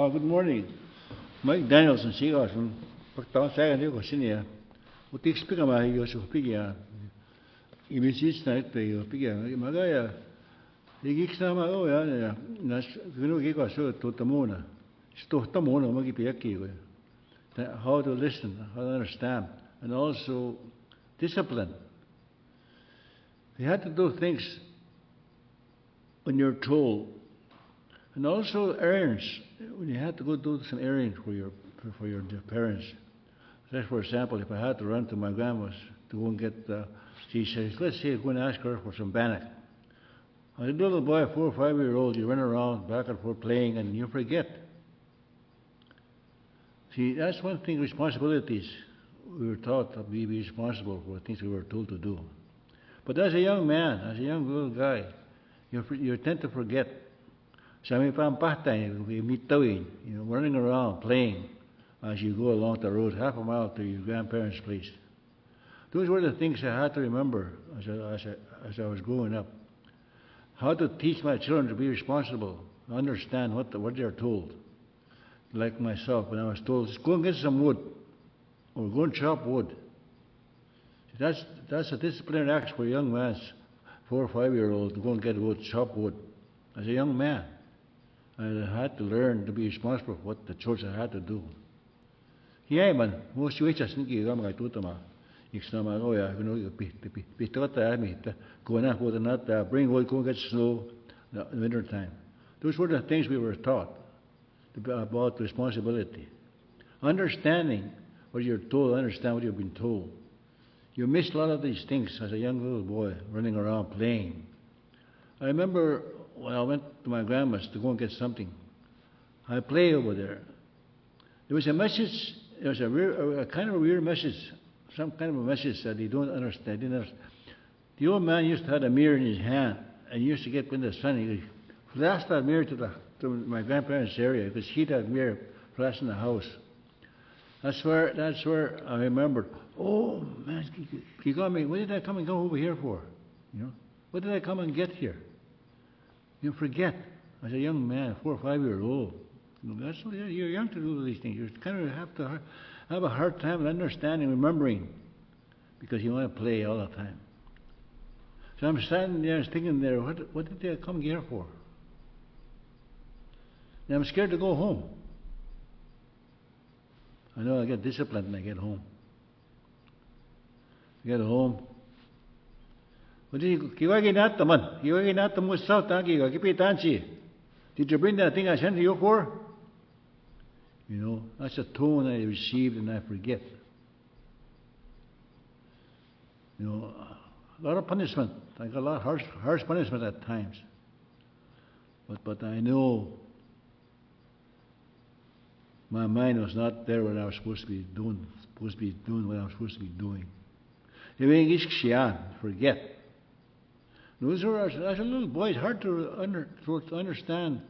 Good morning. Mike Danielson, Seagarson. Pagtaon sa akin ko siya. Utik speak ama yo so pigia. Imisis na ito yo pigia. Magaya. Igik na ma o ya. Nas kuno gi ko so to tamona. Sto tamona magipiyaki ko. How to listen, how to understand, and also discipline. You had to do things when you're told, and also errands. When you had to go do some errands for your parents. So for example, if I had to run to my grandma's to go and get, she says, let's say, go and ask her for some bannock. As a little boy, 4 or 5 year old, you run around back and forth playing, and you forget. See, that's one thing, responsibilities. We were taught to be responsible for things we were told to do. But as a young man, as a young little guy, you tend to forget. Sami pampatay, we meet towing, running around, playing as you go along the road, half a mile to your grandparents' place. Those were the things I had to remember as I was growing up. How to teach my children to be responsible, understand what they're told. Like myself, when I was told, just go and get some wood, or go and chop wood. That's a disciplinary act for a young man, 4 or 5 year old, to go and get wood, chop wood. As a young man, I had to learn to be responsible for what the chores I had to do. Yeah, man, most of us think you're going to do it. It's not my way. Be taught that me go and go and bring wood, go and get snow in the winter time. Those were the things we were taught about responsibility. Understanding what you're told, understand what you've been told. You miss a lot of these things as a young little boy running around playing. I remember when I went to my grandma's to go and get something. I played over there. There was a message, there was a kind of a weird message, some kind of a message that they don't understand. The old man used to have a mirror in his hand and he used to get in the sun. He flashed that mirror to my grandparents' area because he'd have a mirror flashed in the house. That's where I remembered. Oh man, he got me. What did I come and go over here for? What did I come and get here? You forget as a young man, 4 or 5 year old. That's what you're young to do these things. You kind of have to have a hard time understanding, remembering, because you want to play all the time. So I'm standing there, thinking there, what did I come here for? And I'm scared to go home. I know I get disciplined when I get home. Get home. Did you bring that thing I sent you for? That's a tone I received and I forget. A lot of punishment. I got a lot of harsh punishment at times. But I know my mind was not there when I was supposed to be doing what I was supposed to be doing. Forget. Those were, as a little boy, it's hard to understand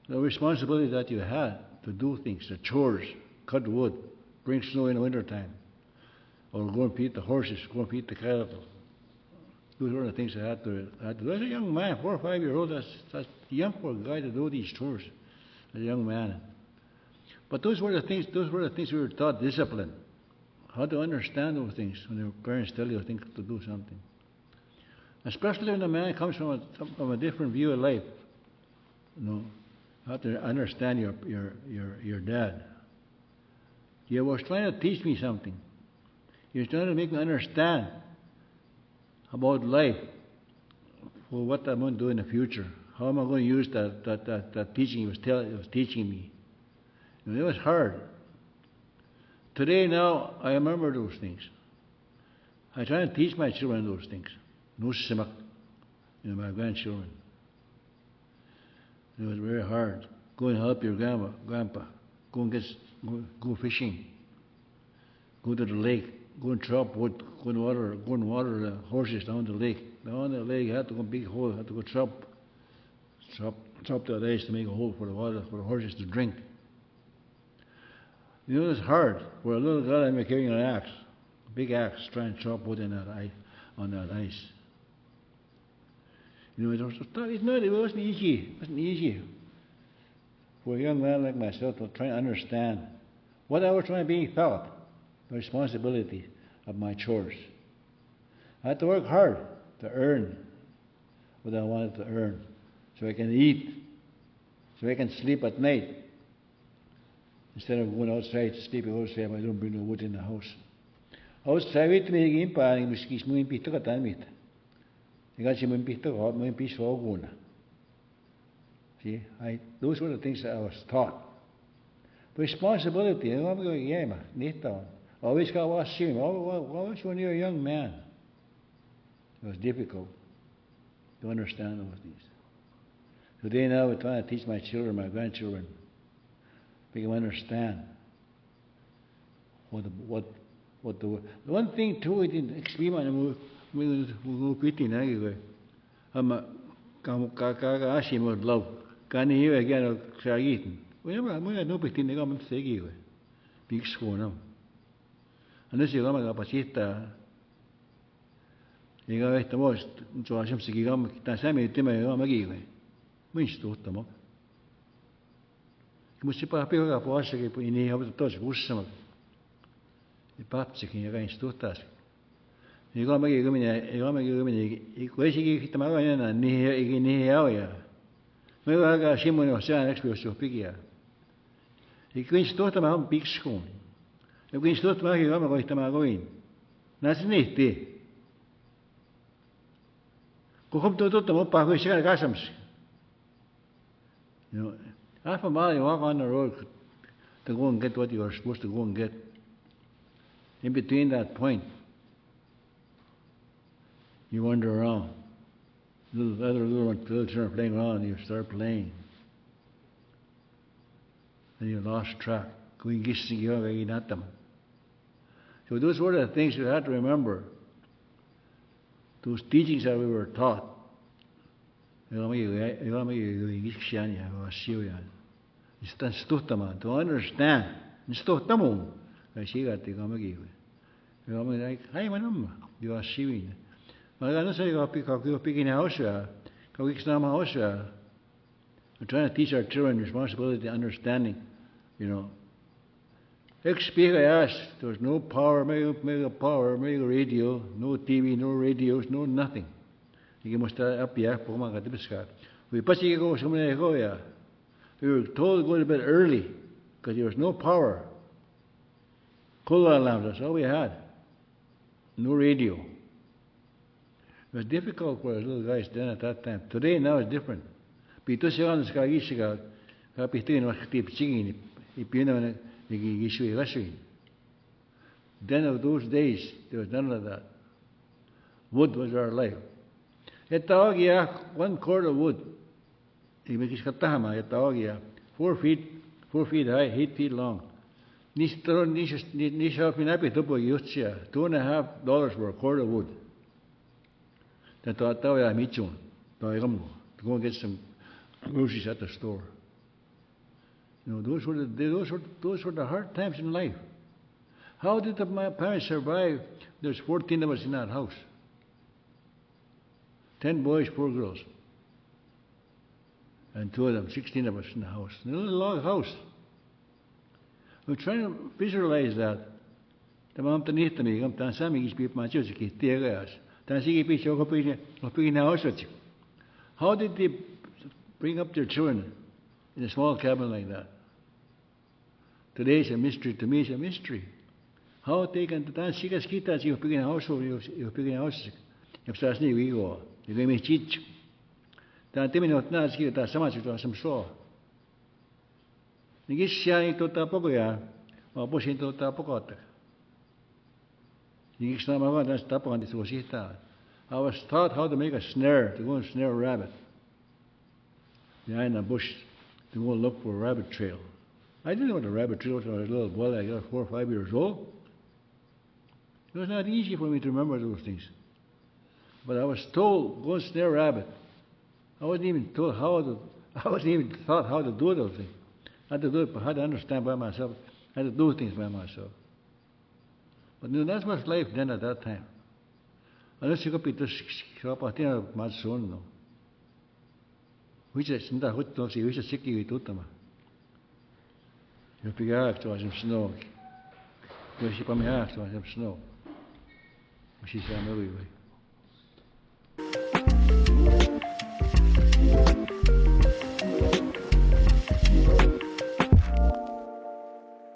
the responsibility that you had to do things, the chores, cut wood, bring snow in the wintertime, or go and feed the horses, go and feed the cattle. Those were the things I had to do. As a young man, 4 or 5 year old, that's young for a guy to do these chores as a young man. But those were the things we were taught, discipline. How to understand those things when your parents tell you to do something. Especially when a man comes from a different view of life. How to understand your dad. He was trying to teach me something. He was trying to make me understand about life, for what I'm going to do in the future. How am I going to use that teaching he was teaching me? It was hard. Today now, I remember those things. I try to teach my children those things. No simak, my grandchildren. It was very hard. Go and help your grandpa. Go and go fishing. Go to the lake. Go and chop wood. Go and water the horses down the lake. Down the lake, you had to go big hole. You had to go chop the ice to make a hole for the water for the horses to drink. It's hard for a little guy like me carrying an axe, a big axe, trying to chop wood on that ice. It wasn't easy. It wasn't easy for a young man like myself to try and understand what I was trying to be felt, the responsibility of my chores. I had to work hard to earn what I wanted to earn, so I can eat, so I can sleep at night, instead of going outside, sleeping outside. I don't bring no wood in the house. Outside, we make pa ni miskis mo impito ka tanmit. Because you impito ka, mo impiso aguna. See, those were the things that I was taught. Responsibility, I'm going, yeah, man, nito. Always got to wash him. Always when you're a young man. It was difficult to understand all of these. Today now we're trying to teach my children, my grandchildren, make them understand what the one thing too we didn't experiment we quitting anyway. Kakashi mo love. Kani hiyo again sagitin. Mo no pitin nga mo segi we. Big school now. Ano siya nga pasita. Iga estamos so hacemos sigamos kita sami tema nga magi we. Mo isto tamo. Como se para pegar a poça que ini habe todos gussama. E papse que nga isto tas. Iga magi i quasi che tamaga na ni ya. Me ga shimo no sa expression pigia. I quindi sto tama un big school. E quindi sto tama che ga tamaga in. Nasniti. Kokom to tamo pa ko siya gasams. You know, half a mile you walk on the road to go and get what you are supposed to go and get. In between that point, you wander around. Little children are playing around, and you start playing. And you lost track. So those were the things you had to remember. Those teachings that we were taught. To understand. I'm trying to teach our children responsibility, understanding, you know. There was no power, mega power, mega radio, no TV, no radios, no nothing. We were told to go to bed early because there was no power. Coal lamps, that's all we had. No radio. It was difficult for us little guys then at that time. Today, now it's different. Then of those days, there was none of that. Wood was our life. 1 cord of wood. 4 feet high, 8 feet long. $2.50 for a cord of wood. To go and get some groceries at the store. You know, those were the hard times in life. How did my parents survive? There's 14 of us in that house. 10 boys, 4 girls. And 2 of them, 16 of us in the house. A little log house. I'm trying to visualize that. How did they bring up their children in a small cabin like that? Today it's a mystery. To me, it's a mystery. How they can dance kita you picking a house over you picking a house. If that's new we go. You give me cheat. Dan timi not na kita sama to some so. Nigi siya to tapoko ya. Mapusin to tapoko. I was taught how to make a snare, to go and snare a rabbit behind a bush, to go and look for a rabbit trail. I didn't know what a rabbit trail was when I was a little boy, I was 4 or 5 years old. It was not easy for me to remember those things. But I was told, go and snare a rabbit. I wasn't even taught how to do those things. I had to do it, but I had to understand by myself. I had to do things by myself. But that was life then at that time. Unless you go to my son, no. Which is not what to see, which is sick you to them. You pick out to some snow. You ship on me half to some snow. She said, I'm away.